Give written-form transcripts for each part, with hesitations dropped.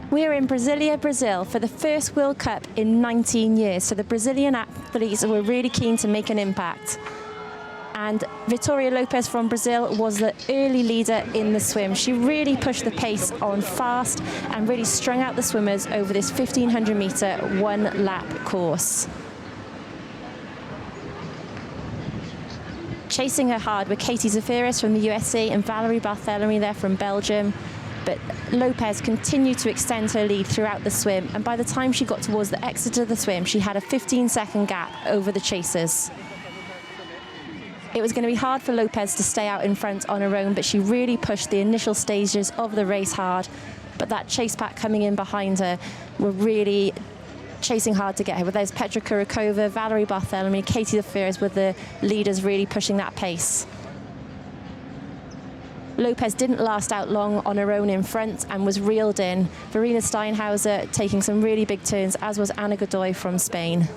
We're in Brasilia, Brazil for the first World Cup in 19 years, so the Brazilian athletes were really keen to make an impact. And Vitória Lopes from Brazil was the early leader in the swim. She really pushed the pace on fast and really strung out the swimmers over this 1,500-metre one-lap course. Chasing her hard were Katie Zaferes from the USA and Valerie Barthélemy there from Belgium. But Lopes continued to extend her lead throughout the swim, and by the time she got towards the exit of the swim, she had a 15-second gap over the chasers. It was going to be hard for Lopes to stay out in front on her own, but she really pushed the initial stages of the race hard. But that chase pack coming in behind her were really chasing hard to get her. But there's Petra Kurakova, Valerie Barthélemy, Katie Zaferes were the leaders really pushing that pace. Lopes didn't last out long on her own in front and was reeled in. Verena Steinhauser taking some really big turns, as was Ana Godoy from Spain.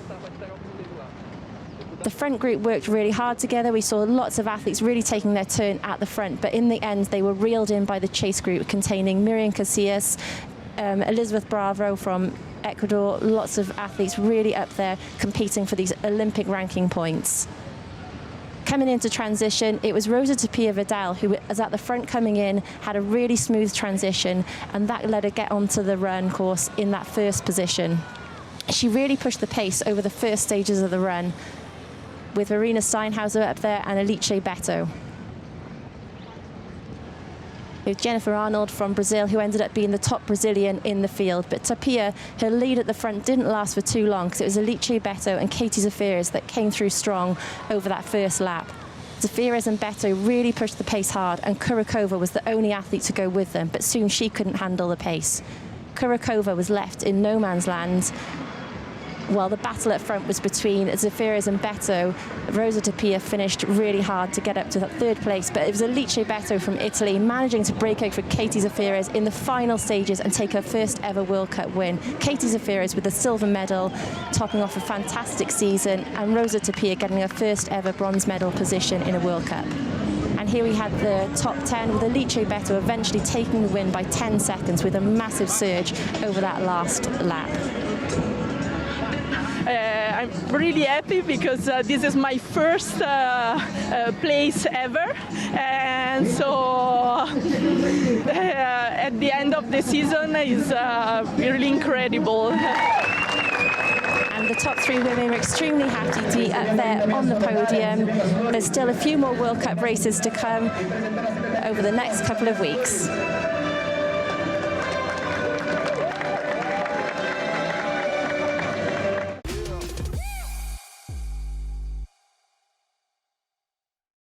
The front group worked really hard together. We saw lots of athletes really taking their turn at the front, but in the end they were reeled in by the chase group containing Miriam Casillas, Elizabeth Bravo from Ecuador, lots of athletes really up there competing for these Olympic ranking points. Coming into transition, it was Rosa Tapia Vidal who was at the front coming in, had a really smooth transition, and that let her get onto the run course in that first position. She really pushed the pace over the first stages of the run, with Verena Steinhauser up there and Alice Beto. With Jennifer Arnold from Brazil, who ended up being the top Brazilian in the field. But Tapia, her lead at the front didn't last for too long, because it was Alice Beto and Katie Zaferes that came through strong over that first lap. Zaferes and Beto really pushed the pace hard, and Kurakova was the only athlete to go with them, but soon she couldn't handle the pace. Kurakova was left in no man's land, while the battle up front was between Zaferes and Beto. Rosa Tapia finished really hard to get up to that third place, but it was Alice Beto from Italy managing to break out for Katie Zaferes in the final stages and take her first ever World Cup win. Katie Zaferes with the silver medal, topping off a fantastic season, and Rosa Tapia getting her first ever bronze medal position in a World Cup. And here we had the top 10 with Alice Beto eventually taking the win by 10 seconds with a massive surge over that last lap. I'm really happy because this is my first place ever, and so at the end of the season is really incredible. And the top three women are extremely happy to be up there on the podium. There's still a few more World Cup races to come over the next couple of weeks.